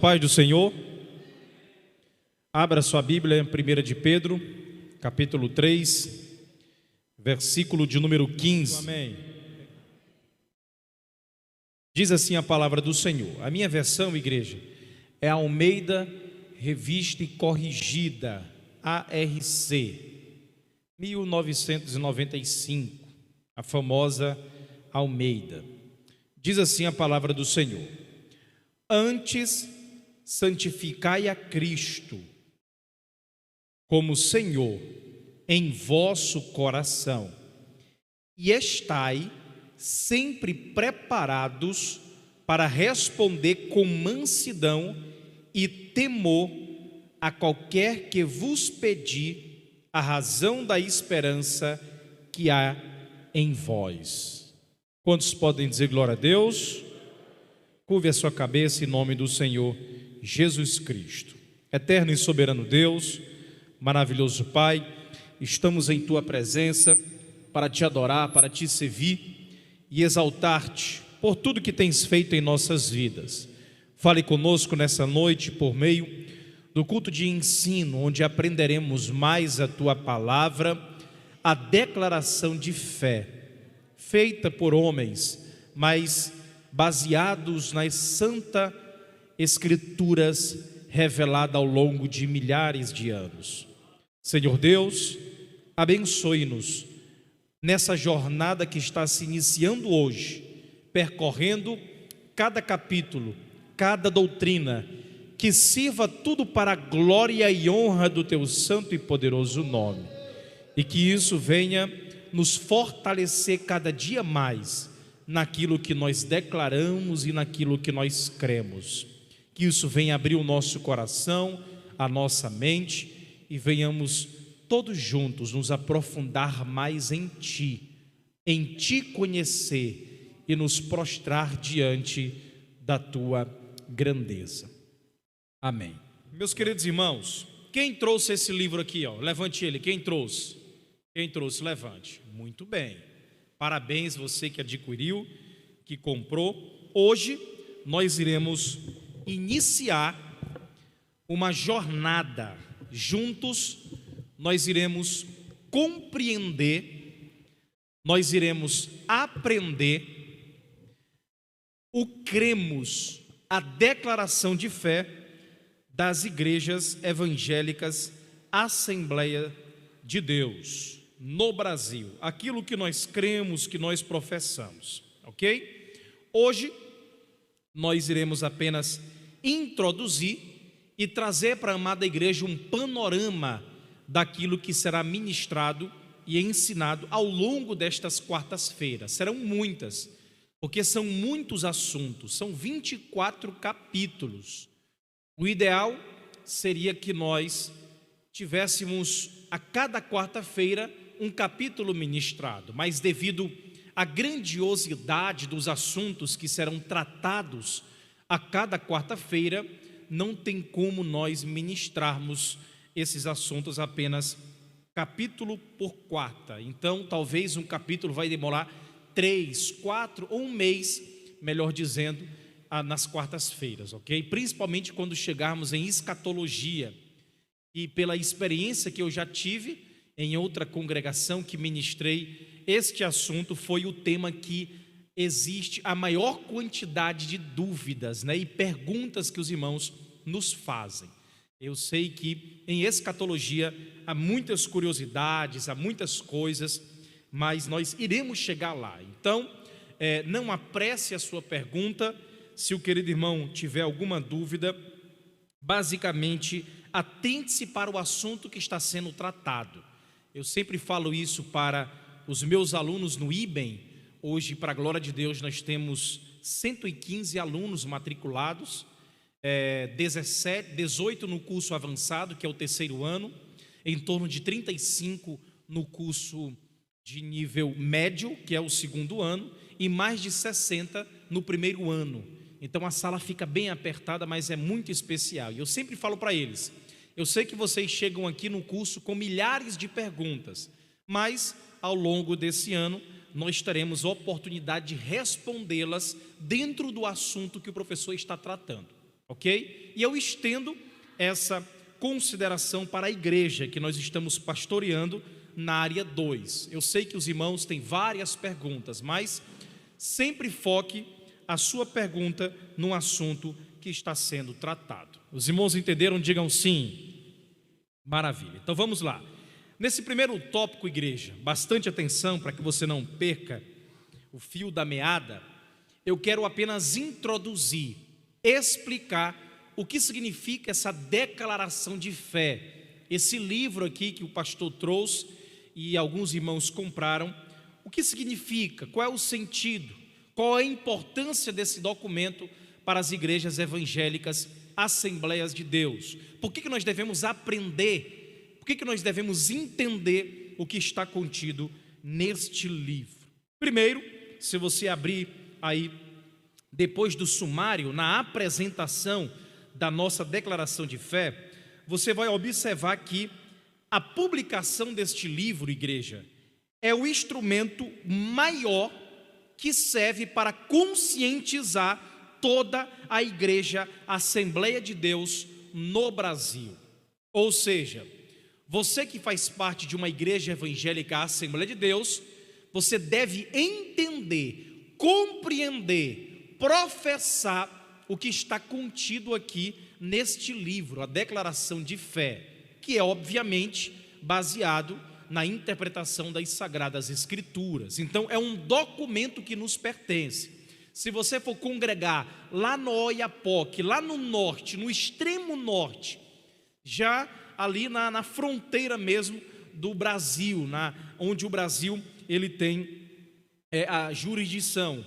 Pai do Senhor, abra sua Bíblia em 1 de Pedro, capítulo 3, versículo de número 15. Amém. Diz assim a palavra do Senhor. A minha versão, igreja, é a Almeida Revista e Corrigida, ARC, 1995, a famosa Almeida. Diz assim a palavra do Senhor: antes santificai a Cristo como Senhor em vosso coração, e estai sempre preparados para responder com mansidão e temor a qualquer que vos pedir a razão da esperança que há em vós. Quantos podem dizer glória a Deus? Curve a sua cabeça em nome do Senhor Jesus Cristo. Eterno e soberano Deus, maravilhoso Pai, estamos em Tua presença para Te adorar, para Te servir e exaltar-Te por tudo que Tens feito em nossas vidas. Fale conosco nessa noite por meio do culto de ensino, onde aprenderemos mais a Tua palavra, a declaração de fé, feita por homens, mas baseados nas santas Escrituras reveladas ao longo de milhares de anos. Senhor Deus, abençoe-nos nessa jornada que está se iniciando hoje, percorrendo cada capítulo, cada doutrina, que sirva tudo para a glória e honra do Teu santo e poderoso nome, e que isso venha nos fortalecer cada dia mais naquilo que nós declaramos e naquilo que nós cremos. Que isso venha abrir o nosso coração, a nossa mente, e venhamos todos juntos nos aprofundar mais em Ti conhecer e nos prostrar diante da Tua grandeza. Amém. Meus queridos irmãos, quem trouxe esse livro aqui, ó? Levante ele. Quem trouxe? Quem trouxe, levante. Muito bem. Parabéns você que adquiriu, que comprou. Hoje nós iremos iniciar uma jornada juntos. Nós iremos compreender, nós iremos aprender o cremos, a declaração de fé das igrejas evangélicas Assembleia de Deus no Brasil, aquilo que nós cremos, que nós professamos, ok? Hoje nós iremos apenas introduzir e trazer para a amada igreja um panorama daquilo que será ministrado e ensinado ao longo destas quartas-feiras. Serão muitas, porque são muitos assuntos, são 24 capítulos. O ideal seria que nós tivéssemos a cada quarta-feira um capítulo ministrado, mas devido à grandiosidade dos assuntos que serão tratados a cada quarta-feira, não tem como nós ministrarmos esses assuntos apenas capítulo por quarta. Então, talvez um capítulo vai demorar 3, 4 ou um mês, melhor dizendo, nas quartas-feiras, ok? Principalmente quando chegarmos em escatologia. E pela experiência que eu já tive em outra congregação que ministrei, este assunto foi o tema que existe a maior quantidade de dúvidas, e perguntas que os irmãos nos fazem. Eu sei que em escatologia há muitas curiosidades, há muitas coisas, mas nós iremos chegar lá. Então, não apresse a sua pergunta. Se o querido irmão tiver alguma dúvida, basicamente, atente-se para o assunto que está sendo tratado. Eu sempre falo isso para os meus alunos no IBEM. Hoje, para a glória de Deus, nós temos 115 alunos matriculados, 18 no curso avançado, que é o terceiro ano, em torno de 35 no curso de nível médio, que é o segundo ano, e mais de 60 no primeiro ano. Então a sala fica bem apertada, mas é muito especial. E eu sempre falo para eles: eu sei que vocês chegam aqui no curso com milhares de perguntas, mas ao longo desse ano nós teremos a oportunidade de respondê-las dentro do assunto que o professor está tratando, ok? E eu estendo essa consideração para a igreja que nós estamos pastoreando na área 2. Eu sei que os irmãos têm várias perguntas, mas sempre foque a sua pergunta no assunto que está sendo tratado. Os irmãos entenderam? Digam sim. Maravilha. Então vamos lá. Nesse primeiro tópico, igreja, bastante atenção para que você não perca o fio da meada. Eu quero apenas introduzir, explicar o que significa essa declaração de fé. Esse livro aqui que o pastor trouxe e alguns irmãos compraram, o que significa? Qual é o sentido? Qual é a importância desse documento para as igrejas evangélicas, Assembleias de Deus? Por que nós devemos aprender? Por que nós devemos entender o que está contido neste livro? Primeiro, se você abrir aí, depois do sumário, na apresentação da nossa declaração de fé, você vai observar que a publicação deste livro, igreja, é o instrumento maior que serve para conscientizar toda a igreja Assembleia de Deus no Brasil. Ou seja, você que faz parte de uma igreja evangélica Assembleia de Deus, você deve entender, compreender, professar o que está contido aqui neste livro, a declaração de fé, que é obviamente baseado na interpretação das Sagradas Escrituras. Então é um documento que nos pertence. Se você for congregar lá no Oiapoque, lá no norte, no extremo norte, já ali na fronteira mesmo do Brasil, onde o Brasil ele tem a jurisdição,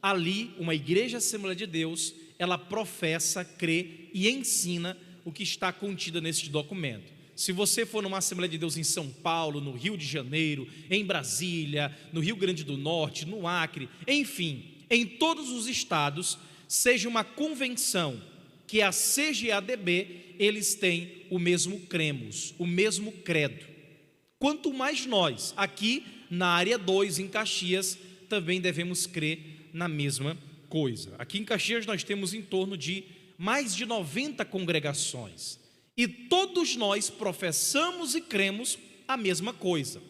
ali uma igreja Assembleia de Deus, ela professa, crê e ensina o que está contido neste documento. Se você for numa Assembleia de Deus em São Paulo, no Rio de Janeiro, em Brasília, no Rio Grande do Norte, no Acre, enfim, em todos os estados, seja uma convenção, que a CGADB, eles têm o mesmo cremos, o mesmo credo. Quanto mais nós, aqui na área 2, em Caxias, também devemos crer na mesma coisa. Aqui em Caxias nós temos em torno de mais de 90 congregações e todos nós professamos e cremos a mesma coisa,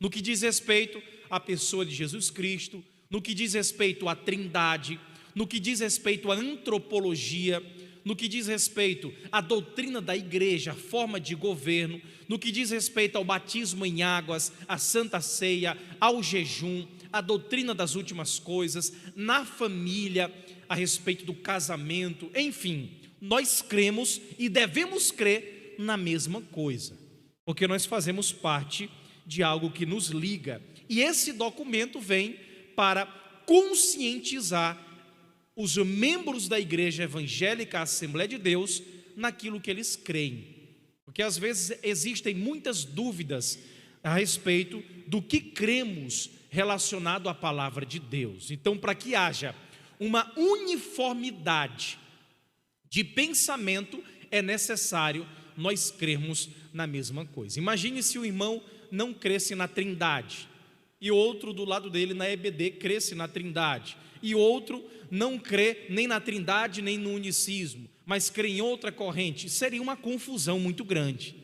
no que diz respeito à pessoa de Jesus Cristo, no que diz respeito à Trindade, no que diz respeito à antropologia, no que diz respeito à doutrina da igreja, a forma de governo, no que diz respeito ao batismo em águas, à Santa Ceia, ao jejum, a doutrina das últimas coisas, na família, a respeito do casamento, enfim, nós cremos e devemos crer na mesma coisa, porque nós fazemos parte de algo que nos liga, e esse documento vem para conscientizar os membros da igreja evangélica Assembleia de Deus naquilo que eles creem, porque às vezes existem muitas dúvidas a respeito do que cremos relacionado à palavra de Deus. Então, para que haja uma uniformidade de pensamento, é necessário nós crermos na mesma coisa. Imagine se o irmão não cresce na Trindade, e outro do lado dele na EBD cresce na Trindade, e outro não crê nem na Trindade nem no unicismo, mas crê em outra corrente. Seria uma confusão muito grande,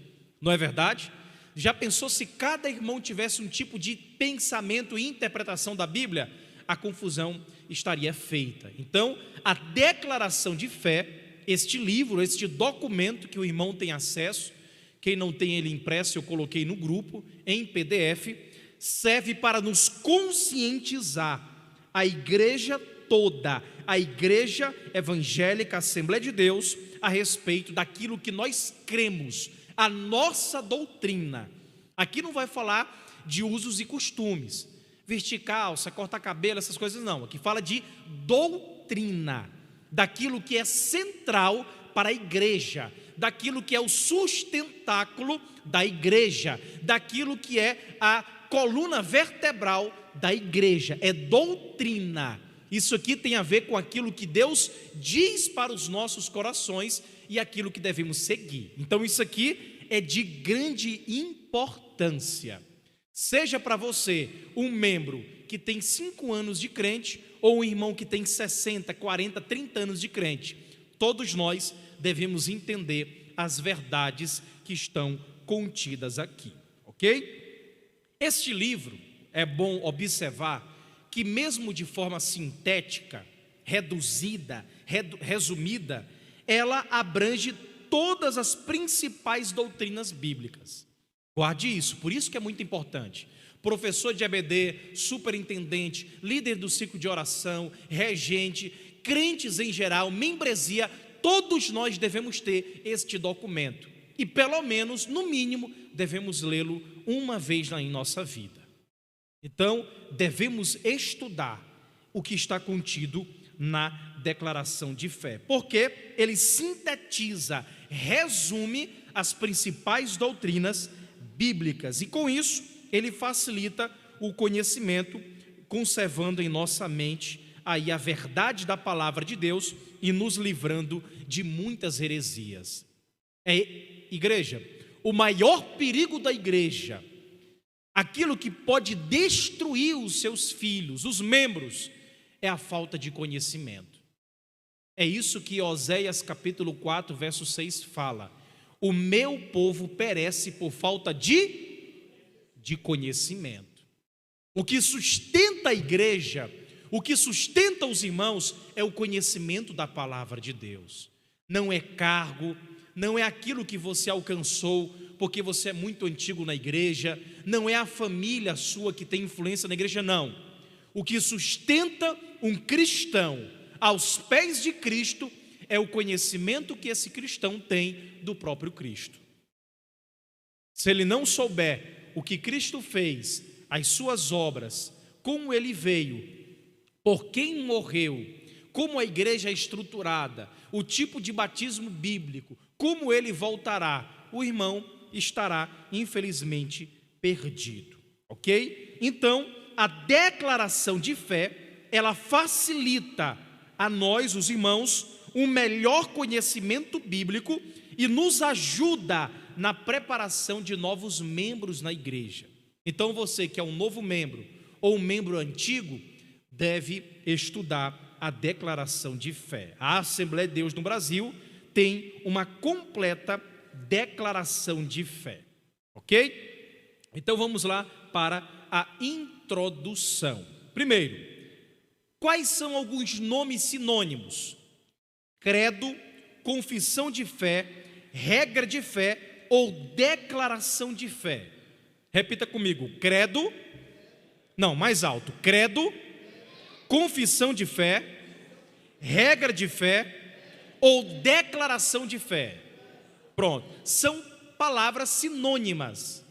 não é verdade? Já pensou se cada irmão tivesse um tipo de pensamento e interpretação da Bíblia? A confusão estaria feita. Então, a declaração de fé, este livro, este documento que o irmão tem acesso, quem não tem ele impresso, eu coloquei no grupo, em PDF, serve para nos conscientizar, a igreja toda, a igreja evangélica Assembleia de Deus, a respeito daquilo que nós cremos, a nossa doutrina. Aqui não vai falar de usos e costumes, vestir calça, cortar cabelo, essas coisas não. Aqui fala de doutrina, daquilo que é central para a igreja, daquilo que é o sustentáculo da igreja, daquilo que é a coluna vertebral da igreja, é doutrina. Isso aqui tem a ver com aquilo que Deus diz para os nossos corações e aquilo que devemos seguir. Então isso aqui é de grande importância. Seja para você um membro que tem 5 anos de crente ou um irmão que tem 60, 40, 30 anos de crente, Todos nós devemos entender as verdades que estão contidas aqui, ok? Este livro, é bom observar que mesmo de forma sintética, reduzida, resumida, ela abrange todas as principais doutrinas bíblicas. Guarde isso, por isso que é muito importante. Professor de EBD, superintendente, líder do ciclo de oração, regente, crentes em geral, membresia, todos nós devemos ter este documento. E pelo menos, no mínimo, devemos lê-lo uma vez em nossa vida. Então, devemos estudar o que está contido na declaração de fé, porque ele sintetiza, resume as principais doutrinas bíblicas, e com isso, ele facilita o conhecimento, conservando em nossa mente aí a verdade da palavra de Deus e nos livrando de muitas heresias. Igreja, o maior perigo da igreja, aquilo que pode destruir os seus filhos, os membros, é a falta de conhecimento. É isso que Oséias capítulo 4, verso 6 fala: o meu povo perece por falta de conhecimento. O que sustenta a igreja, o que sustenta os irmãos, é o conhecimento da palavra de Deus. Não é cargo, não é aquilo que você alcançou porque você é muito antigo na igreja, não é a família sua que tem influência na igreja, não. O que sustenta um cristão aos pés de Cristo é o conhecimento que esse cristão tem do próprio Cristo. Se ele não souber o que Cristo fez, as suas obras, como ele veio, por quem morreu, como a igreja é estruturada, o tipo de batismo bíblico, como ele voltará, o irmão estará infelizmente perdido, ok? Então, a declaração de fé, ela facilita a nós, os irmãos, um melhor conhecimento bíblico e nos ajuda na preparação de novos membros na igreja. Então, você que é um novo membro ou um membro antigo, deve estudar a declaração de fé. A Assembleia de Deus no Brasil tem uma completa declaração de fé, ok? Então vamos lá para a introdução. Primeiro, quais são alguns nomes sinônimos? Credo, confissão de fé, regra de fé ou declaração de fé. Repita comigo: credo, não, mais alto, credo, confissão de fé, regra de fé ou declaração de fé. Pronto, são palavras sinônimas,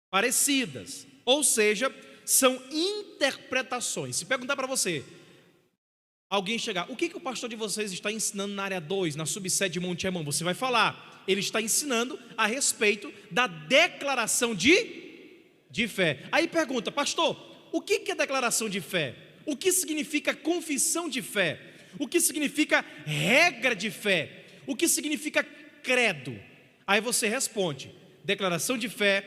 parecidas, ou seja, são interpretações. Se perguntar para você, alguém chegar, o que o pastor de vocês está ensinando na área 2, na subsede de Monte Hermão? Você vai falar, ele está ensinando a respeito da declaração de fé. Aí pergunta, pastor, o que é declaração de fé? O que significa confissão de fé? O que significa regra de fé? O que significa credo? Aí você responde: declaração de fé,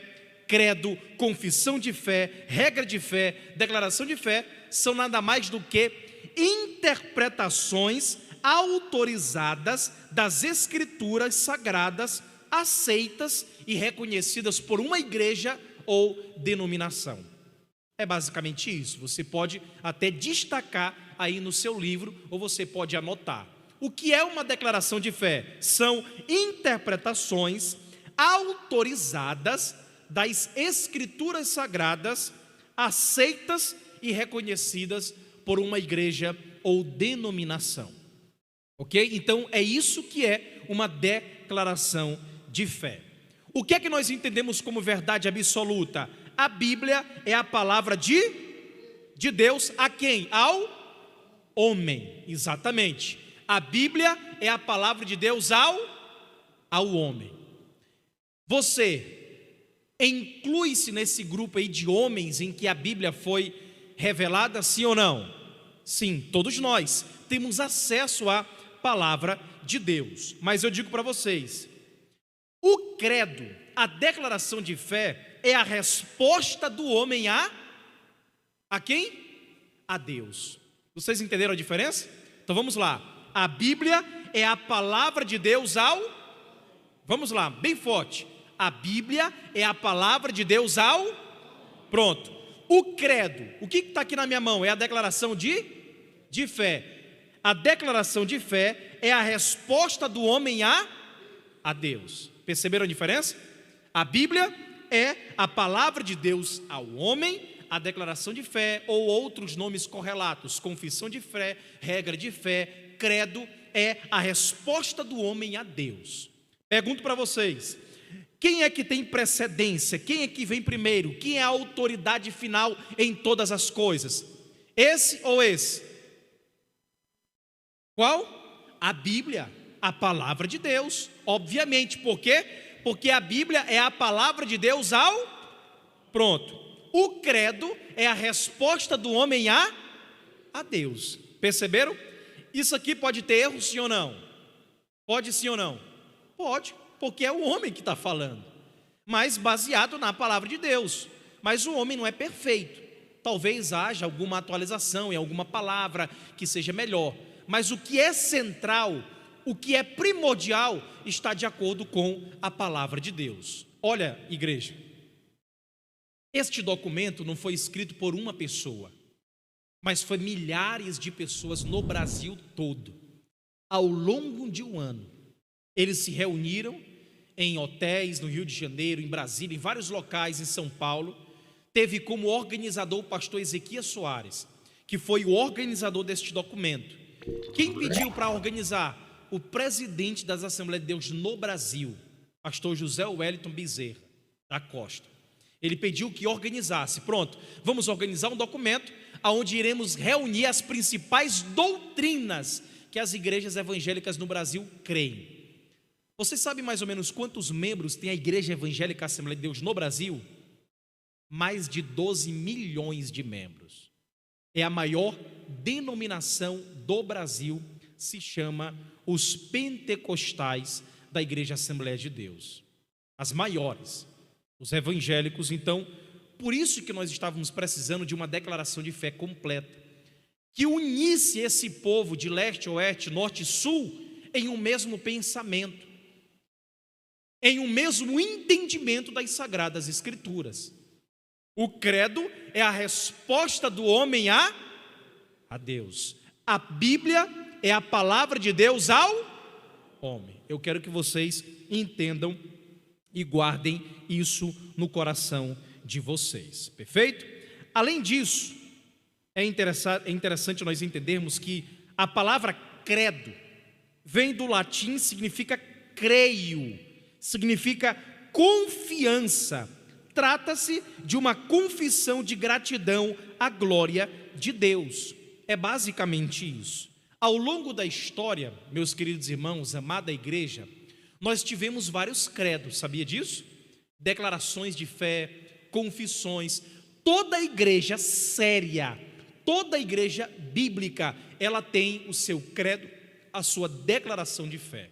credo, confissão de fé, regra de fé, declaração de fé são nada mais do que interpretações autorizadas das escrituras sagradas, aceitas e reconhecidas por uma igreja ou denominação. É basicamente isso. Você pode até destacar aí no seu livro, ou você pode anotar. O que é uma declaração de fé? São interpretações autorizadas das escrituras sagradas, aceitas e reconhecidas por uma igreja ou denominação. Ok? Então é isso que é uma declaração de fé. O que é que nós entendemos como verdade absoluta? A Bíblia é a palavra de Deus a quem? Ao homem, exatamente. A Bíblia é a palavra de Deus ao homem. Você inclui-se nesse grupo aí de homens em que a Bíblia foi revelada, sim ou não? Sim, todos nós temos acesso à palavra de Deus. Mas eu digo para vocês, o credo, a declaração de fé, é a resposta do homem a quem? A Deus. Vocês entenderam a diferença? Então vamos lá. A Bíblia é a palavra de Deus ao... Vamos lá, bem forte. A Bíblia é a palavra de Deus ao... Pronto. O credo, o que está aqui na minha mão? É a declaração de fé. A declaração de fé é a resposta do homem a Deus. Perceberam a diferença? A Bíblia é a palavra de Deus ao homem, a declaração de fé, ou outros nomes correlatos, confissão de fé, regra de fé, credo, é a resposta do homem a Deus. Pergunto para vocês, quem é que tem precedência? Quem é que vem primeiro? Quem é a autoridade final em todas as coisas? Esse ou esse? Qual? A Bíblia, a palavra de Deus, obviamente. Por quê? Porque a Bíblia é a palavra de Deus ao... Pronto. O credo é a resposta do homem a Deus. Perceberam? Isso aqui pode ter erro, sim ou não? Pode sim ou não? Pode, porque é o homem que está falando, mas baseado na palavra de Deus. Mas o homem não é perfeito. Talvez haja alguma atualização em alguma palavra que seja melhor, mas o que é central, o que é primordial, está de acordo com a palavra de Deus. Olha, igreja, este documento não foi escrito por uma pessoa, mas foi milhares de pessoas no Brasil todo. Ao longo de um ano, eles se reuniram em hotéis no Rio de Janeiro, em Brasília, em vários locais em São Paulo. Teve como organizador o pastor Ezequias Soares, que foi o organizador deste documento. Quem pediu para organizar? O presidente das Assembleias de Deus no Brasil, pastor José Wellington Bezerra da Costa. Ele pediu que organizasse. Pronto, vamos organizar um documento onde iremos reunir as principais doutrinas que as igrejas evangélicas no Brasil creem. Você sabe mais ou menos quantos membros tem a Igreja Evangélica Assembleia de Deus no Brasil? Mais de 12 milhões de membros. É a maior denominação do Brasil, se chama os pentecostais da Igreja Assembleia de Deus. As maiores, os evangélicos. Então, por isso que nós estávamos precisando de uma declaração de fé completa, que unisse esse povo de leste a oeste, norte e sul, em um mesmo pensamento, em um mesmo entendimento das Sagradas Escrituras. O credo é a resposta do homem a Deus. A Bíblia é a palavra de Deus ao homem. Eu quero que vocês entendam e guardem isso no coração de vocês. Perfeito? Além disso, é interessante nós entendermos que a palavra credo vem do latim, significa creio, significa confiança. Trata-se de uma confissão de gratidão à glória de Deus. É basicamente isso. Ao longo da história, meus queridos irmãos, amada igreja, nós tivemos vários credos, sabia disso? Declarações de fé, confissões. Toda igreja séria, toda igreja bíblica, ela tem o seu credo, a sua declaração de fé.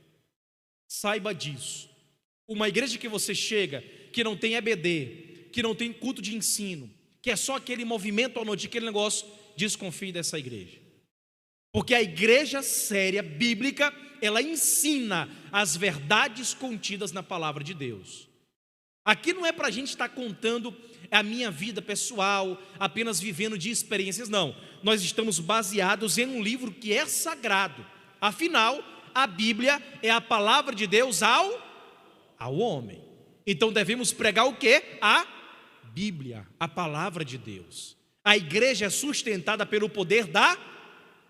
Saiba disso. Uma igreja que você chega, que não tem EBD, que não tem culto de ensino, que é só aquele movimento à noite, aquele negócio, desconfie dessa igreja. Porque a igreja séria, bíblica, ela ensina as verdades contidas na palavra de Deus. Aqui não é para a gente estar contando a minha vida pessoal, apenas vivendo de experiências, não. Nós estamos baseados em um livro que é sagrado. Afinal, a Bíblia é a palavra de Deus ao homem. Então devemos pregar o quê? A Bíblia, a palavra de Deus. A igreja é sustentada pelo poder da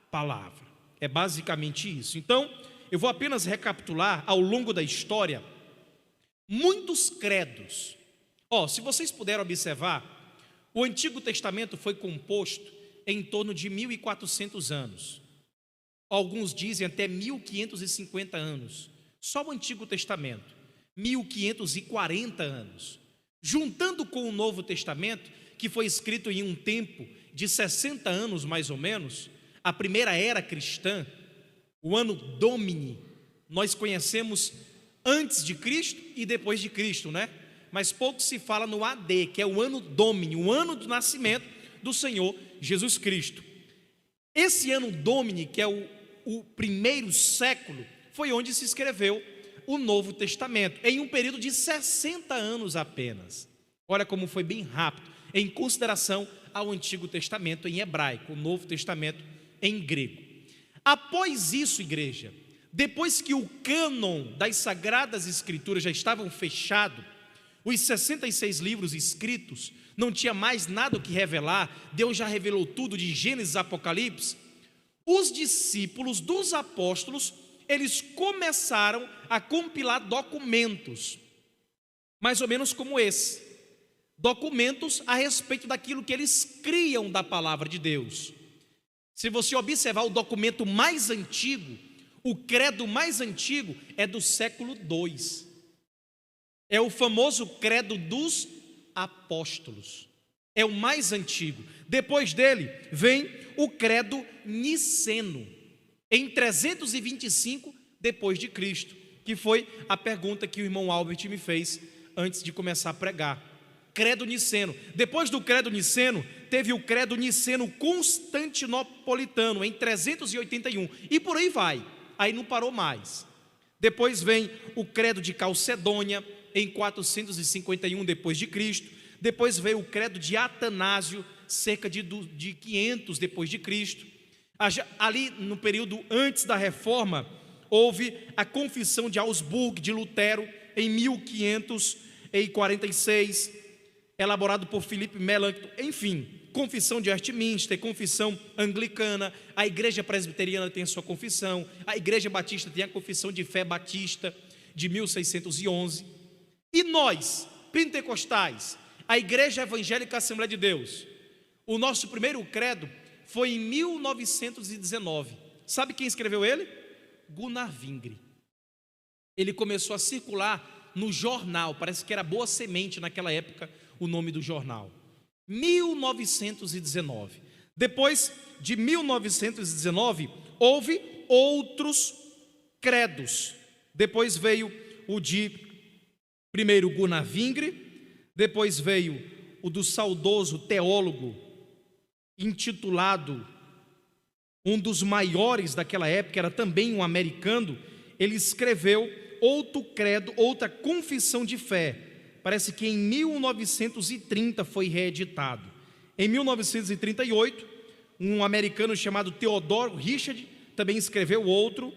palavra. É basicamente isso. Então, eu vou apenas recapitular ao longo da história muitos credos. Se vocês puderem observar, o Antigo Testamento foi composto em torno de 1400 anos. Alguns dizem até 1550 anos. Só o Antigo Testamento, 1540 anos. Juntando com o Novo Testamento, que foi escrito em um tempo de 60 anos mais ou menos, a primeira era cristã, o ano Domini, nós conhecemos antes de Cristo e depois de Cristo, né? Mas pouco se fala no AD, que é o ano Domini, o ano do nascimento do Senhor Jesus Cristo. Esse ano Domini, que é o primeiro século, foi onde se escreveu o Novo Testamento, em um período de 60 anos apenas. Olha como foi bem rápido, em consideração ao Antigo Testamento em hebraico, o Novo Testamento em grego. Após isso, igreja, depois que o cânon das Sagradas Escrituras já estavam fechado, os 66 livros escritos, não tinha mais nada o que revelar, Deus já revelou tudo de Gênesis a Apocalipse, os discípulos dos apóstolos, eles começaram a compilar documentos, mais ou menos como esse, documentos a respeito daquilo que eles criam da palavra de Deus. Se você observar o documento mais antigo, o credo mais antigo é do século II, é o famoso credo dos apóstolos, é o mais antigo. Depois dele vem o credo niceno, em 325 depois de Cristo, que foi a pergunta que o irmão Albert me fez antes de começar a pregar. Credo niceno. Depois do credo niceno, teve o credo niceno constantinopolitano, em 381, e por aí vai, aí não parou mais. Depois vem o credo de Calcedônia, em 451 depois de Cristo. Depois veio o credo de Atanásio, cerca de 500 depois de Cristo. Ali no período antes da reforma, houve a confissão de Augsburgo de Lutero, em 1546, elaborado por Filipe Melanchthon. Enfim, confissão de Westminster, confissão anglicana, a igreja presbiteriana tem a sua confissão, a igreja batista tem a confissão de fé batista, de 1611, e nós, pentecostais, a igreja evangélica Assembleia de Deus, o nosso primeiro credo foi em 1919, sabe quem escreveu ele? Gunnar Vingre. Ele começou a circular no jornal, parece que era Boa Semente naquela época, o nome do jornal, 1919. Depois de 1919, houve outros credos. Depois veio o de, primeiro, Gunnar Vingre, depois veio o do saudoso teólogo, intitulado, um dos maiores daquela época, era também um americano, ele escreveu outro credo, outra confissão de fé. Parece que em 1930 foi reeditado. Em 1938, um americano chamado Theodore Richard também escreveu outro.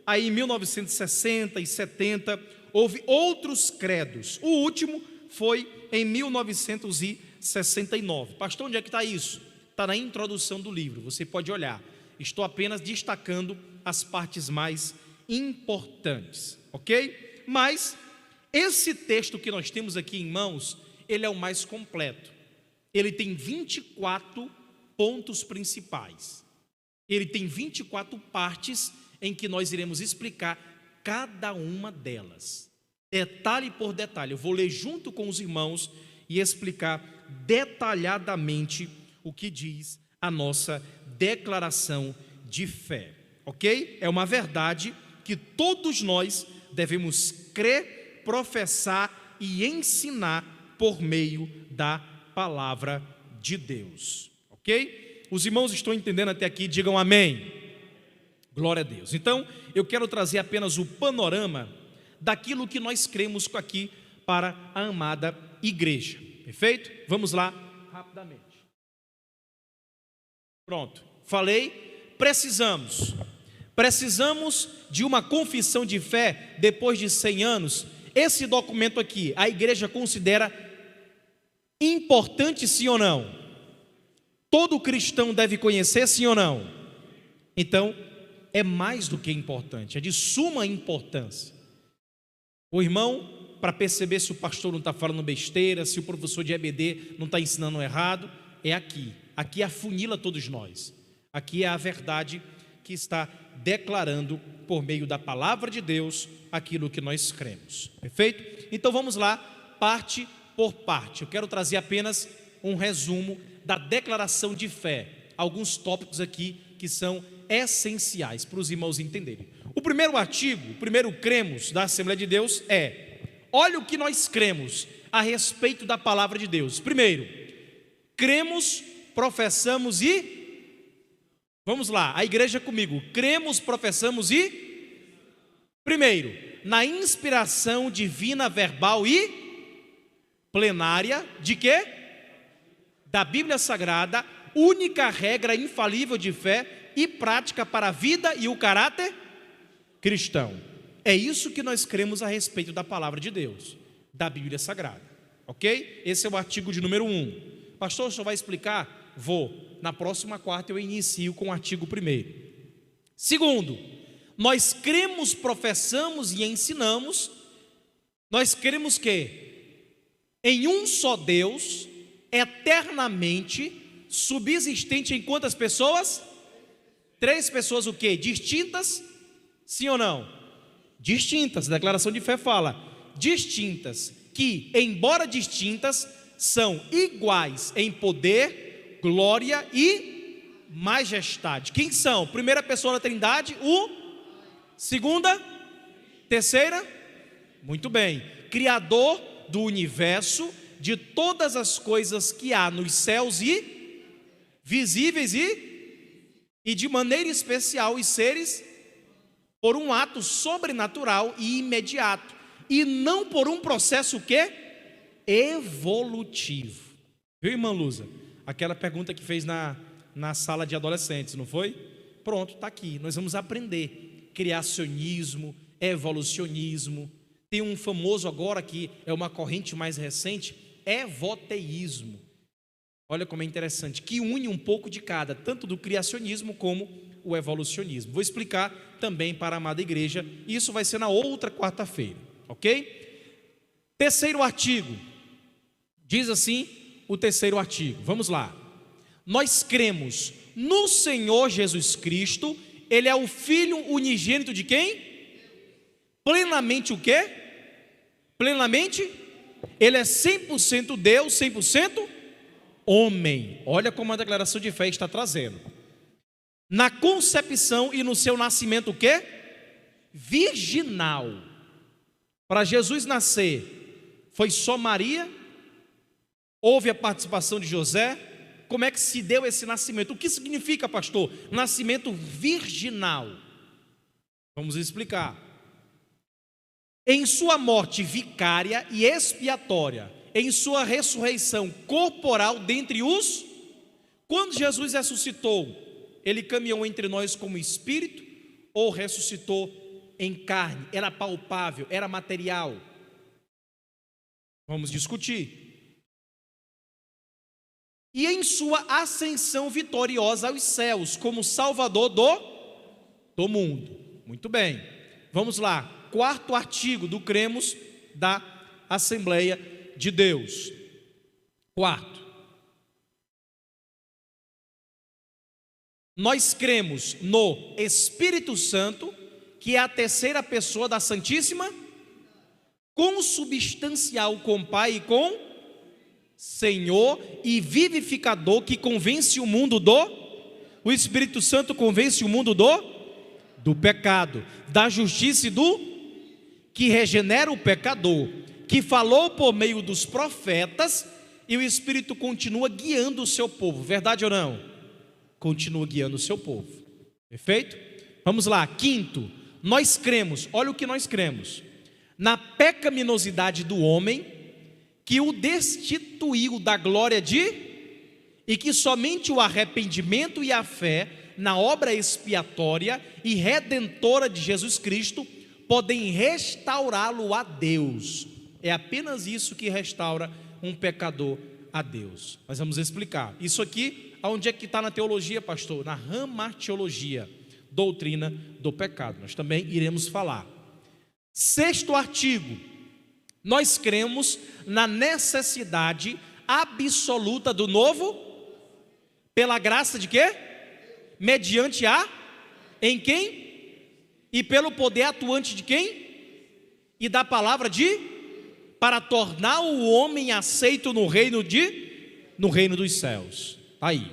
Aí em 1960 e 70 houve outros credos. O último foi em 1969. Pastor, onde é que está isso? Está na introdução do livro, você pode olhar. Estou apenas destacando as partes mais importantes, ok? Mas esse texto que nós temos aqui em mãos, ele é o mais completo. Ele tem 24 pontos principais. Ele tem 24 partes em que nós iremos explicar cada uma delas, detalhe por detalhe. Eu vou ler junto com os irmãos e explicar detalhadamente o que diz a nossa declaração de fé, ok? É uma verdade que todos nós devemos crer, professar e ensinar por meio da palavra de Deus, ok? Os irmãos estão entendendo até aqui? Digam amém. Glória a Deus. Então, eu quero trazer apenas o panorama daquilo que nós cremos aqui para a amada igreja, perfeito? Vamos lá, rapidamente. Pronto, falei, precisamos de uma confissão de fé depois de 100 anos. Esse documento aqui, a igreja considera importante, sim ou não? Todo cristão deve conhecer, sim ou não? Então, é mais do que importante, é de suma importância. O irmão, para perceber se o pastor não está falando besteira, se o professor de EBD não está ensinando errado, é aqui. Aqui afunila todos nós. Aqui é a verdade que está declarando por meio da palavra de Deus aquilo que nós cremos. Perfeito? Então vamos lá, parte por parte. Eu quero trazer apenas um resumo da declaração de fé. Alguns tópicos aqui que são essenciais para os irmãos entenderem. O primeiro artigo, o primeiro cremos da Assembleia de Deus é: olha o que nós cremos a respeito da palavra de Deus. Primeiro, cremos, professamos e... Vamos lá, a igreja comigo. Cremos, professamos e... Primeiro, na inspiração divina, verbal e plenária, de quê? Da Bíblia Sagrada, única regra infalível de fé e prática para a vida e o caráter cristão. É isso que nós cremos a respeito da palavra de Deus, da Bíblia Sagrada, ok? Esse é o artigo de número 1. Pastor, o senhor vai explicar? Vou. Na próxima quarta eu inicio com o artigo 1º. Segundo, nós cremos, professamos e ensinamos, nós cremos que em um só Deus, eternamente subsistente em quantas pessoas? 3 pessoas o quê? Distintas? Sim ou não? Distintas, a declaração de fé fala, distintas, que embora distintas, são iguais em poder, glória e majestade. Quem são? Primeira pessoa da Trindade, segunda, terceira, muito bem, Criador do universo, de todas as coisas que há nos céus e visíveis e de maneira especial os seres por um ato sobrenatural e imediato, e não por um processo que evolutivo. Viu, irmã Luza? Aquela pergunta que fez na sala de adolescentes, não foi? Pronto, está aqui. Nós vamos aprender criacionismo, evolucionismo. Tem um famoso agora que é uma corrente mais recente, evoteísmo. Olha como é interessante, que une um pouco de cada, tanto do criacionismo como o evolucionismo. Vou explicar também para a amada igreja, e isso vai ser na outra quarta-feira, ok? Terceiro artigo, diz assim o terceiro artigo, vamos lá. Nós cremos no Senhor Jesus Cristo, Ele é o Filho unigênito de quem? Plenamente o quê? Plenamente? Ele é 100% Deus, 100% homem. Olha como a declaração de fé está trazendo. Na concepção e no seu nascimento o quê? Virginal. Para Jesus nascer, foi só Maria? Houve a participação de José? Como é que se deu esse nascimento? O que significa, pastor? Nascimento virginal. Vamos explicar. Em sua morte vicária e expiatória, em sua ressurreição corporal dentre os... Quando Jesus ressuscitou, Ele caminhou entre nós como espírito ou ressuscitou em carne? Era palpável, era material? Vamos discutir. E em sua ascensão vitoriosa aos céus, como Salvador do mundo. Muito bem, vamos lá. Quarto artigo do cremos da Assembleia de Deus. Quarto, nós cremos no Espírito Santo, que é a terceira pessoa da Santíssima, consubstancial com Pai e com Senhor e vivificador, que convence o mundo o Espírito Santo convence o mundo do pecado, da justiça e que regenera o pecador, que falou por meio dos profetas, e o Espírito continua guiando o seu povo, verdade ou não? Continua guiando o seu povo, perfeito? Vamos lá, quinto, nós cremos, olha o que nós cremos, na pecaminosidade do homem, que o destituiu da glória e que somente o arrependimento e a fé na obra expiatória e redentora de Jesus Cristo podem restaurá-lo a Deus. É apenas isso que restaura um pecador a Deus. Nós vamos explicar. Isso aqui, aonde é que está na teologia, pastor? Na ramatiologia, doutrina do pecado. Nós também iremos falar. Sexto artigo, nós cremos na necessidade absoluta do novo, pela graça de quê? Mediante em quem? E pelo poder atuante de quem? E da palavra para tornar o homem aceito no reino dos céus. Tá aí.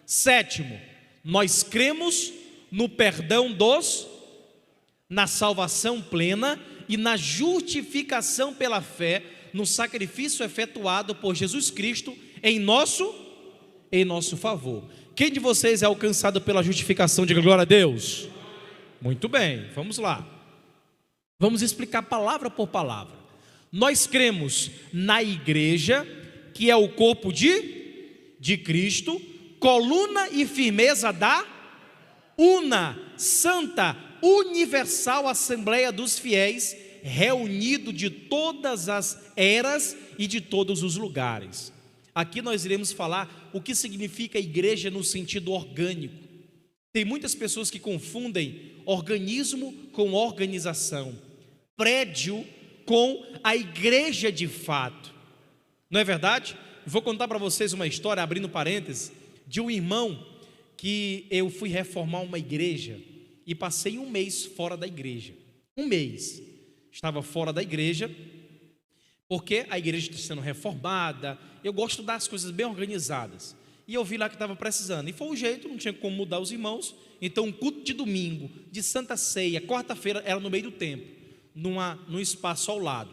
Sétimo, nós cremos no perdão na salvação plena e na justificação pela fé, no sacrifício efetuado por Jesus Cristo em nosso favor. Quem de vocês é alcançado pela justificação? Diga glória a Deus. Muito bem, vamos lá. Vamos explicar palavra por palavra. Nós cremos na igreja, que é o corpo de Cristo, coluna e firmeza da una, santa, universal Assembleia dos Fiéis, reunido de todas as eras e de todos os lugares. Aqui nós iremos falar o que significa igreja no sentido orgânico. Tem muitas pessoas que confundem organismo com organização, prédio com a igreja de fato. Não é verdade? Vou contar para vocês uma história, abrindo parênteses, de um irmão que eu fui reformar uma igreja e passei um mês fora da igreja. Um mês. Estava fora da igreja, porque a igreja está sendo reformada. Eu gosto das coisas bem organizadas. E eu vi lá que estava precisando. E foi o jeito, não tinha como mudar os irmãos. Então, um culto de domingo, de Santa Ceia, quarta-feira, era no meio do templo, num espaço ao lado.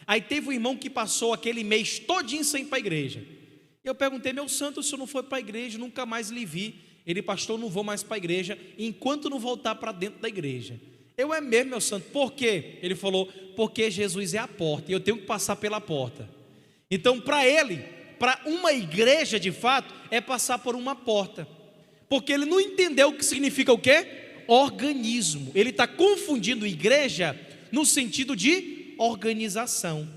Aí teve um irmão que passou aquele mês todinho sem ir para a igreja. Eu perguntei: meu santo, o senhor não foi para a igreja, nunca mais lhe vi. Ele: pastor, não vou mais para a igreja, enquanto não voltar para dentro da igreja. Eu: é mesmo, meu santo, por quê? Ele falou: porque Jesus é a porta, e eu tenho que passar pela porta. Então, para ele, para uma igreja de fato, é passar por uma porta, porque ele não entendeu o que significa o quê? Organismo. Ele está confundindo igreja no sentido de organização.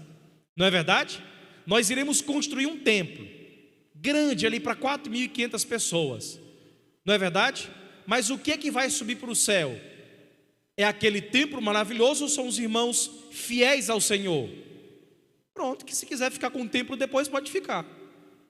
Não é verdade? Nós iremos construir um templo grande ali para 4.500 pessoas. Não é verdade? Mas o que é que vai subir para o céu? É aquele templo maravilhoso ou são os irmãos fiéis ao Senhor? Pronto, que se quiser ficar com o templo depois pode ficar.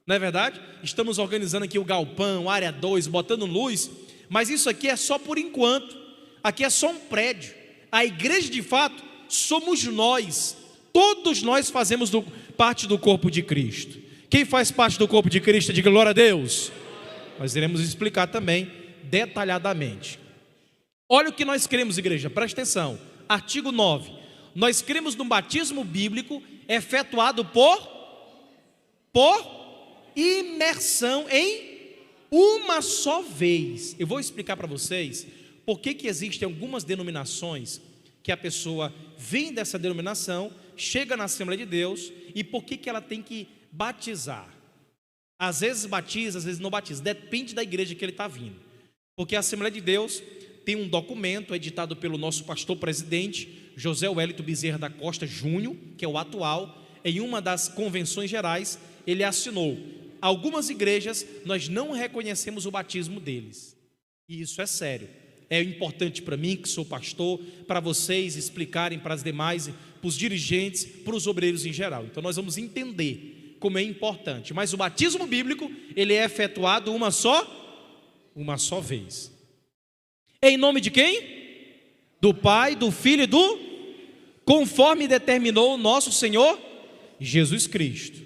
Não é verdade? Estamos organizando aqui o galpão, área 2, botando luz, mas isso aqui é só por enquanto. Aqui é só um prédio. A igreja de fato somos nós. Todos nós fazemos parte do corpo de Cristo. Quem faz parte do corpo de Cristo, diga glória a Deus. Nós iremos explicar também detalhadamente. Olha o que nós cremos, igreja, presta atenção. Artigo 9. Nós cremos no batismo bíblico efetuado por imersão em uma só vez. Eu vou explicar para vocês por que existem algumas denominações que a pessoa vem dessa denominação, chega na Assembleia de Deus, e por que ela tem que batizar. Às vezes batiza, às vezes não batiza, depende da igreja que ele está vindo. Porque a Assembleia de Deus tem um documento editado pelo nosso pastor presidente, José Wellington Bezerra da Costa Júnior, que é o atual. Em uma das convenções gerais, ele assinou: algumas igrejas nós não reconhecemos o batismo deles. E isso é sério. É importante para mim, que sou pastor, para vocês explicarem para as demais, para os dirigentes, para os obreiros em geral. Então nós vamos entender como é importante. Mas o batismo bíblico, ele é efetuado uma só vez. Em nome de quem? Do Pai, do Filho e conforme determinou o nosso Senhor Jesus Cristo.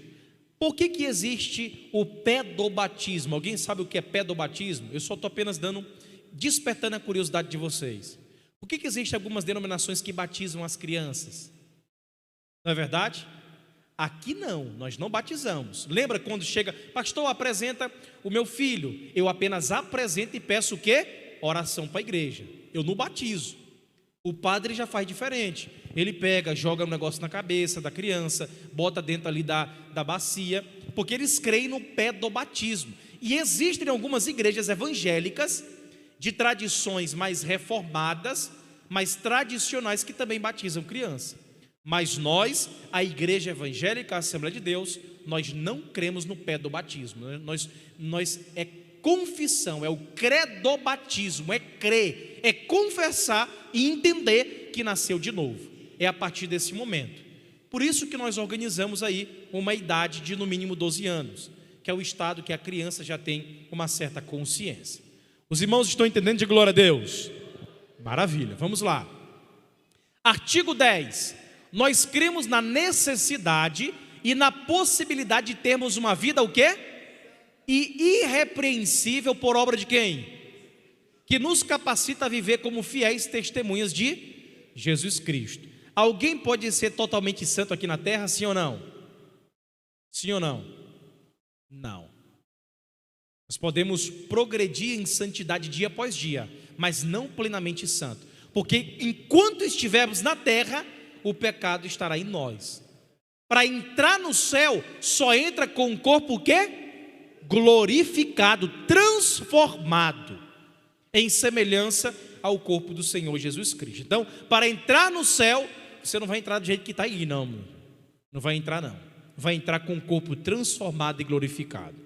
Por que existe o pedobatismo? Alguém sabe o que é pedobatismo? Eu só estou apenas despertando a curiosidade de vocês. Por que existem algumas denominações que batizam as crianças? Não é verdade? Aqui não, nós não batizamos. Lembra quando chega: pastor, apresenta o meu filho? Eu apenas apresento e peço o quê? Oração para a igreja. Eu não batizo. O padre já faz diferente. Ele pega, joga um negócio na cabeça da criança, bota dentro ali da bacia, porque eles creem no pedobatismo. E existem algumas igrejas evangélicas de tradições mais reformadas, mais tradicionais, que também batizam criança. Mas nós, a igreja evangélica, a Assembleia de Deus, nós não cremos no pedobatismo. Nós é confissão, é o credobatismo, é crer, é confessar e entender que nasceu de novo. É a partir desse momento. Por isso que nós organizamos aí uma idade de no mínimo 12 anos, que é o estado que a criança já tem uma certa consciência. Os irmãos estão entendendo? De glória a Deus. Maravilha, vamos lá. Artigo 10. Nós cremos na necessidade e na possibilidade de termos uma vida o quê? E irrepreensível por obra de quem? Que nos capacita a viver como fiéis testemunhas de Jesus Cristo. Alguém pode ser totalmente santo aqui na terra, sim ou não? Sim ou não? Não. Nós podemos progredir em santidade dia após dia, mas não plenamente santo. porque enquanto estivermos na terra, o pecado estará em nós. Para entrar no céu, só entra com um corpo o quê? Glorificado, transformado em semelhança ao corpo do Senhor Jesus Cristo. Então, para entrar no céu, você não vai entrar do jeito que está aí, não. Não vai entrar, não. Vai entrar com o corpo transformado e glorificado.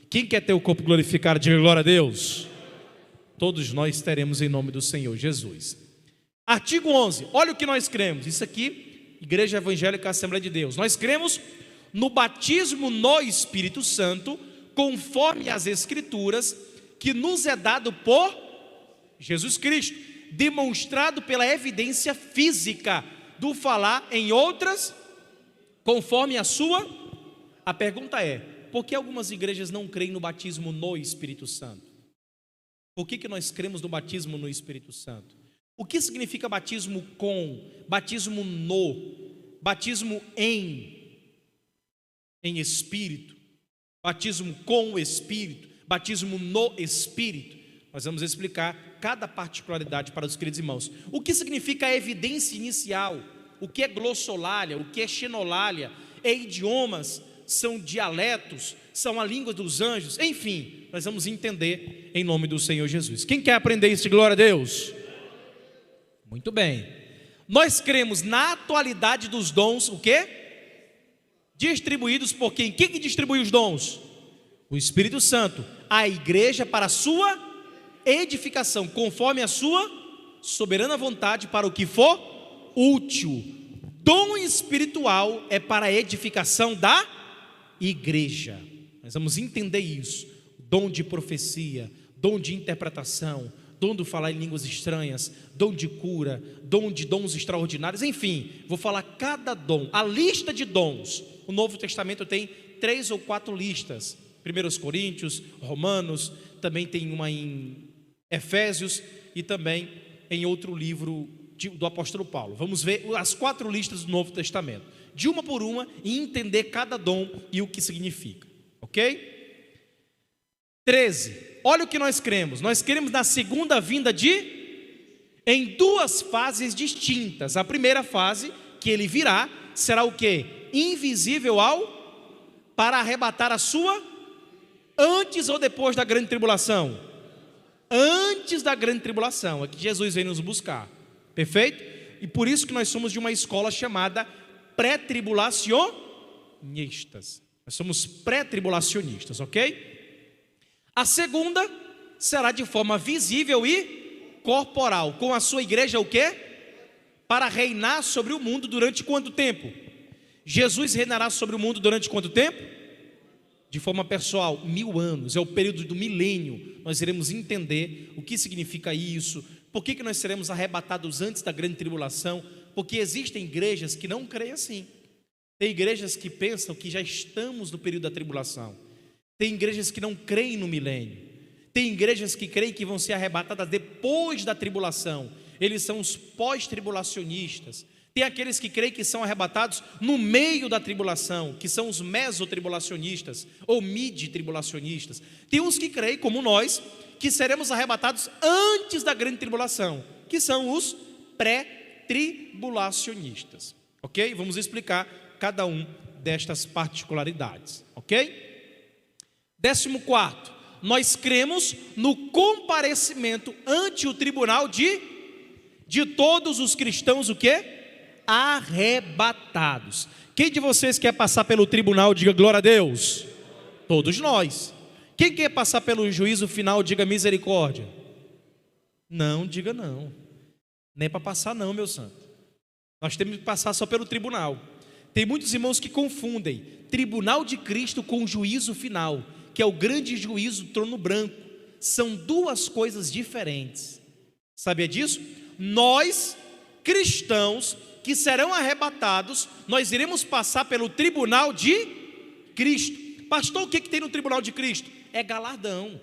Quem quer ter o corpo glorificado, diga glória a Deus. Todos nós teremos em nome do Senhor Jesus. Artigo 11, olha o que nós cremos. Isso aqui, Igreja Evangélica Assembleia de Deus. Nós cremos no batismo no Espírito Santo, conforme as Escrituras, que nos é dado por Jesus Cristo, demonstrado pela evidência física do falar em outras, conforme a pergunta é, por que algumas igrejas não creem no batismo no Espírito Santo? Por que nós cremos no batismo no Espírito Santo? O que significa batismo com, batismo no, batismo em Espírito, batismo com o Espírito, batismo no Espírito? Nós vamos explicar cada particularidade para os queridos irmãos. O que significa a evidência inicial? O que é glossolalia? O que é xenolalia? É idiomas? São dialetos? São a língua dos anjos? Enfim, nós vamos entender em nome do Senhor Jesus. Quem quer aprender isso? Glória a Deus. Muito bem. Nós cremos na atualidade dos dons, o quê? Distribuídos por quem? Quem que distribui os dons? O Espírito Santo. A igreja para a sua edificação, conforme a sua soberana vontade, para o que for útil. Dom espiritual é para a edificação da igreja. Nós vamos entender isso. Dom de profecia, dom de interpretação, dom de falar em línguas estranhas, dom de cura, dom de dons extraordinários, enfim, vou falar cada dom, a lista de dons. O Novo Testamento tem 3 ou 4 listas, 1 Coríntios, Romanos, também tem uma em Efésios e também em outro livro do apóstolo Paulo. Vamos ver as 4 listas do Novo Testamento, de uma por uma, e entender cada dom e o que significa, ok? 13, olha o que nós cremos na segunda vinda em 2 fases distintas. A primeira fase, que ele virá, será o quê? Invisível para arrebatar a sua, antes ou depois da grande tribulação? Antes da grande tribulação, é que Jesus vem nos buscar, perfeito? E por isso que nós somos de uma escola chamada pré-tribulacionistas. Nós somos pré-tribulacionistas, ok? A segunda será de forma visível e corporal, com a sua igreja o quê? Para reinar sobre o mundo durante quanto tempo? Jesus reinará sobre o mundo durante quanto tempo? De forma pessoal, 1000 anos, é o período do milênio. Nós iremos entender o que significa isso, por que nós seremos arrebatados antes da grande tribulação, porque existem igrejas que não creem assim. Tem igrejas que pensam que já estamos no período da tribulação. Tem igrejas que não creem no milênio. Tem igrejas que creem que vão ser arrebatadas depois da tribulação. Eles são os pós-tribulacionistas. Tem aqueles que creem que são arrebatados no meio da tribulação, que são os mesotribulacionistas ou mid-tribulacionistas. Tem uns que creem, como nós, que seremos arrebatados antes da grande tribulação, que são os pré-tribulacionistas. Ok? Vamos explicar cada um destas particularidades. Ok? 14, nós cremos no comparecimento ante o tribunal de todos os cristãos, o quê? Arrebatados. Quem de vocês quer passar pelo tribunal, diga glória a Deus? Todos nós. Quem quer passar pelo juízo final, diga misericórdia? Não, diga não. Nem para passar não, meu santo. Nós temos que passar só pelo tribunal. Tem muitos irmãos que confundem tribunal de Cristo com o juízo final, que é o grande juízo do trono branco. São 2 coisas diferentes. Sabia disso? Nós, cristãos, que serão arrebatados, nós iremos passar pelo tribunal de Cristo. Pastor, o que tem no tribunal de Cristo? É galardão,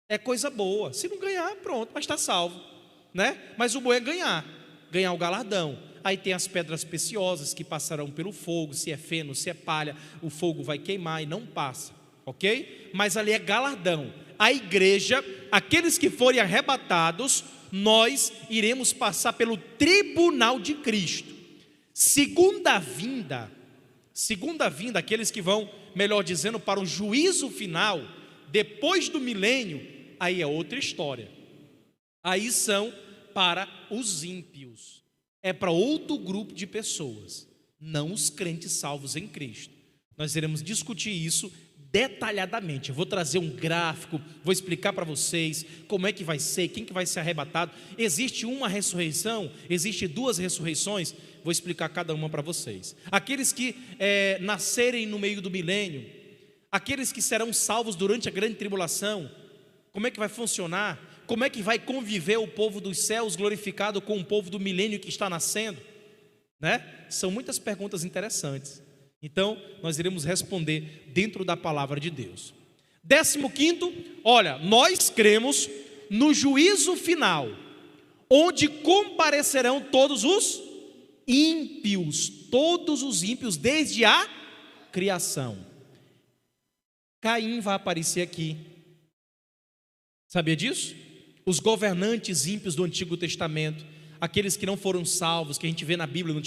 é coisa boa. Se não ganhar, pronto, mas está salvo, né? Mas o bom é ganhar o galardão. Aí tem as pedras preciosas que passarão pelo fogo, se é feno, se é palha, o fogo vai queimar e não passa, ok? Mas ali é galardão. A igreja, aqueles que forem arrebatados, nós iremos passar pelo tribunal de Cristo. Segunda vinda, aqueles que vão, melhor dizendo, para o juízo final, depois do milênio, aí é outra história. Aí são para os ímpios, é para outro grupo de pessoas, não os crentes salvos em Cristo. Nós iremos discutir isso detalhadamente. Eu vou trazer um gráfico, vou explicar para vocês como é que vai ser, quem que vai ser arrebatado. Existe uma ressurreição, existe duas ressurreições, vou explicar cada uma para vocês. Aqueles que nascerem no meio do milênio, aqueles que serão salvos durante a grande tribulação, como é que vai funcionar? Como é que vai conviver o povo dos céus glorificado com o povo do milênio que está nascendo? Né? São muitas perguntas interessantes. Então, nós iremos responder dentro da palavra de Deus. 15º, olha, nós cremos no juízo final, onde comparecerão todos os ímpios, desde a criação. Caim vai aparecer aqui. Sabia disso? Os governantes ímpios do Antigo Testamento, aqueles que não foram salvos, que a gente vê na Bíblia,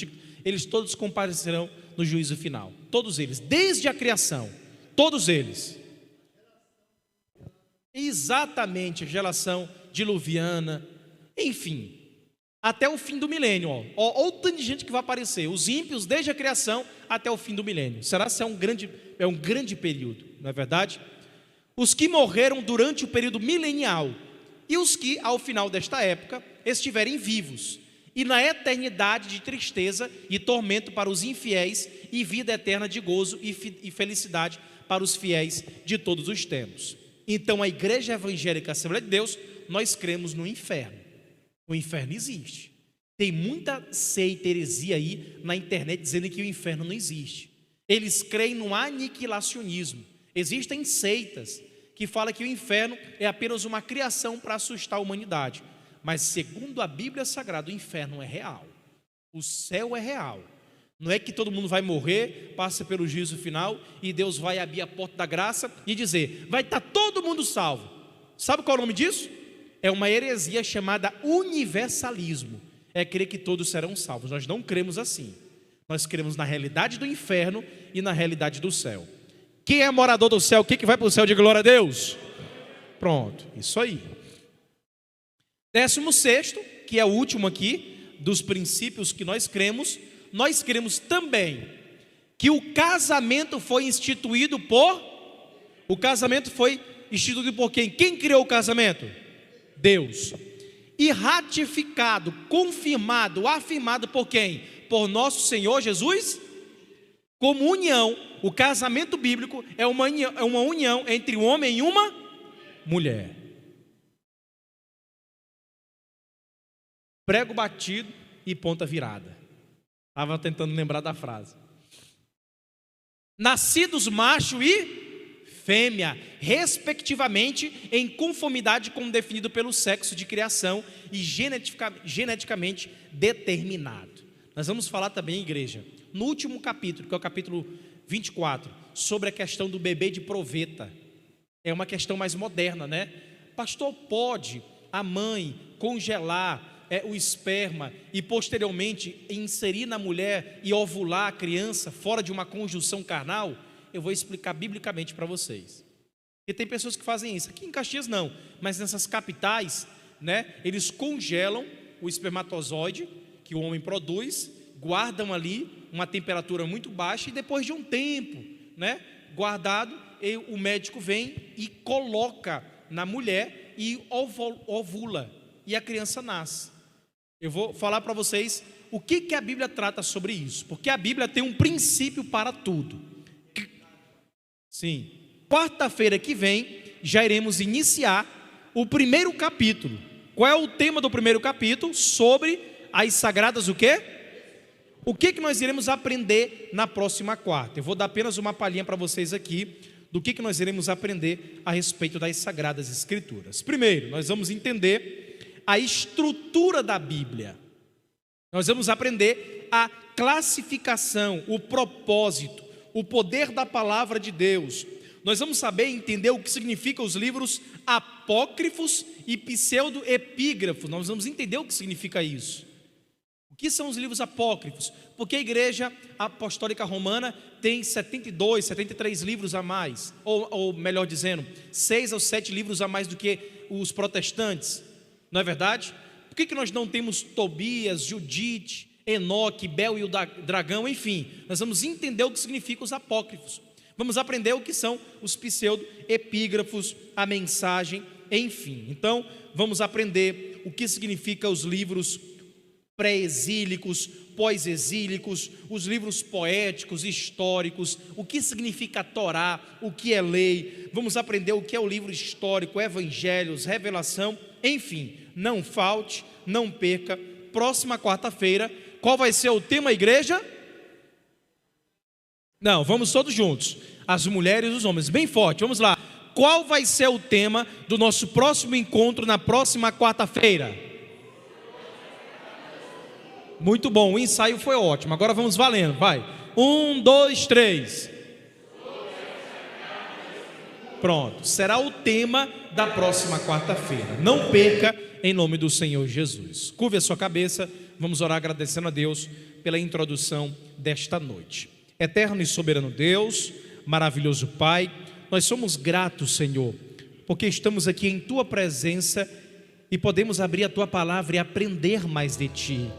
eles todos comparecerão no juízo final. Todos eles, desde a criação, todos eles. Exatamente, a geração diluviana, enfim, até o fim do milênio. Olha o tanto de gente que vai aparecer, os ímpios desde a criação até o fim do milênio. Será que é um grande período, não é verdade? Os que morreram durante o período milenial e os que, ao final desta época, estiverem vivos, e na eternidade de tristeza e tormento para os infiéis, e vida eterna de gozo e felicidade para os fiéis de todos os tempos. Então, a Igreja Evangélica Assembleia de Deus, nós cremos no inferno. O inferno existe. Tem muita seita, heresia aí na internet dizendo que o inferno não existe. Eles creem no aniquilacionismo. Existem seitas que falam que o inferno é apenas uma criação para assustar a humanidade. Mas segundo a Bíblia Sagrada, o inferno é real. O céu é real. Não é que todo mundo vai morrer, passa pelo juízo final e Deus vai abrir a porta da graça e dizer, vai estar todo mundo salvo. Sabe qual é o nome disso? É uma heresia chamada universalismo. É crer que todos serão salvos. Nós não cremos assim. Nós cremos na realidade do inferno e na realidade do céu. Quem é morador do céu, quem que vai para o céu, diga glória a Deus. Pronto, isso aí. 16º, que é o último aqui, dos princípios que nós cremos também que o casamento foi instituído por... O casamento foi instituído por quem? Quem criou o casamento? Deus. E ratificado, confirmado, afirmado por quem? Por nosso Senhor Jesus? Como união, o casamento bíblico é uma união entre um homem e uma mulher. Prego batido e ponta virada. Estava tentando lembrar da frase. Nascidos macho e fêmea, respectivamente, em conformidade com o definido pelo sexo de criação e geneticamente determinado. Nós vamos falar também, igreja, no último capítulo, que é o capítulo 24, sobre a questão do bebê de proveta. É uma questão mais moderna, né? Pastor, pode a mãe congelar o esperma e posteriormente inserir na mulher e ovular a criança fora de uma conjunção carnal? Eu vou explicar biblicamente para vocês. E tem pessoas que fazem isso. Aqui em Caxias não, mas nessas capitais, né, eles congelam o espermatozoide que o homem produz, guardam ali uma temperatura muito baixa e depois de um tempo, né, guardado, o médico vem e coloca na mulher e ovula e a criança nasce. Eu vou falar para vocês o que a Bíblia trata sobre isso, porque a Bíblia tem um princípio para tudo. Sim, quarta-feira que vem já iremos iniciar o primeiro capítulo. Qual é o tema do primeiro capítulo? Sobre as sagradas o quê? O que nós iremos aprender na próxima quarta? Eu vou dar apenas uma palhinha para vocês aqui do que nós iremos aprender a respeito das sagradas escrituras. Primeiro, nós vamos entender a estrutura da Bíblia. Nós vamos aprender a classificação, o propósito, o poder da palavra de Deus. nós vamos saber entender o que significa os livros apócrifos e pseudo-epígrafos. Nós vamos entender o que significa isso. O que são os livros apócrifos? Porque a Igreja Apostólica Romana tem 72, 73 livros a mais, ou melhor dizendo, 6 ou 7 livros a mais do que os protestantes, não é verdade? Por que nós não temos Tobias, Judite, Enoque, Bel e o Dragão, enfim? Nós vamos entender o que significa os apócrifos, vamos aprender o que são os pseudo-epígrafos, a mensagem, enfim. Então, vamos aprender o que significa os livros pré-exílicos, pós-exílicos, os livros poéticos, históricos, o que significa a Torá, o que é lei, vamos aprender o que é o livro histórico, evangelhos, revelação, enfim, não falte, não perca. Próxima quarta-feira, qual vai ser o tema, igreja? Não, vamos todos juntos, as mulheres e os homens, bem forte, vamos lá. Qual vai ser o tema do nosso próximo encontro na próxima quarta-feira? Muito bom, o ensaio foi ótimo. Agora vamos valendo, vai. 1, 2, 3. Pronto, será o tema da próxima quarta-feira. Não perca, em nome do Senhor Jesus. Curve a sua cabeça, vamos orar agradecendo a Deus pela introdução desta noite. Eterno e soberano Deus, maravilhoso Pai, nós somos gratos, Senhor, porque estamos aqui em Tua presença e podemos abrir a Tua palavra e aprender mais de Ti.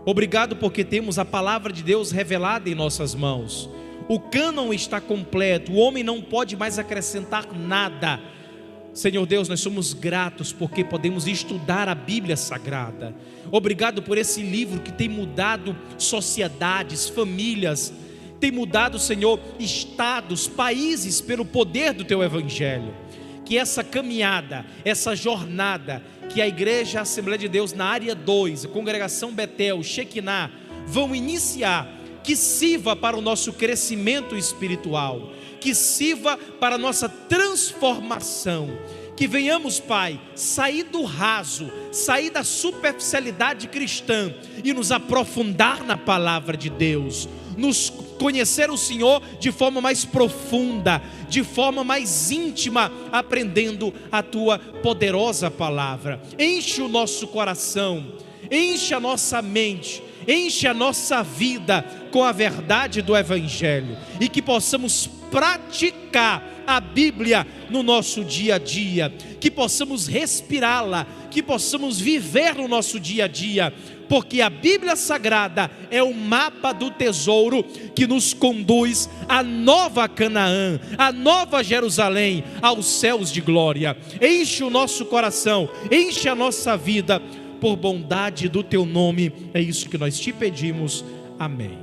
Obrigado porque temos a palavra de Deus revelada em nossas mãos. O cânon está completo, o homem não pode mais acrescentar nada. Senhor Deus, nós somos gratos porque podemos estudar a Bíblia Sagrada. Obrigado por esse livro que tem mudado sociedades, famílias, tem mudado, Senhor, estados, países pelo poder do Teu Evangelho. Que essa caminhada, essa jornada que a Igreja Assembleia de Deus na área 2, a Congregação Betel, Shekinah, vão iniciar, que sirva para o nosso crescimento espiritual, que sirva para a nossa transformação, que venhamos, Pai, sair do raso, sair da superficialidade cristã e nos aprofundar na palavra de Deus, nos conhecer o Senhor de forma mais profunda, de forma mais íntima, aprendendo a Tua poderosa palavra. Enche o nosso coração, enche a nossa mente, enche a nossa vida com a verdade do Evangelho e que possamos praticar a Bíblia no nosso dia a dia, que possamos respirá-la, que possamos viver no nosso dia a dia, porque a Bíblia Sagrada é o mapa do tesouro que nos conduz à nova Canaã, à nova Jerusalém, aos céus de glória. Enche o nosso coração, enche a nossa vida, por bondade do Teu nome, é isso que nós te pedimos, amém.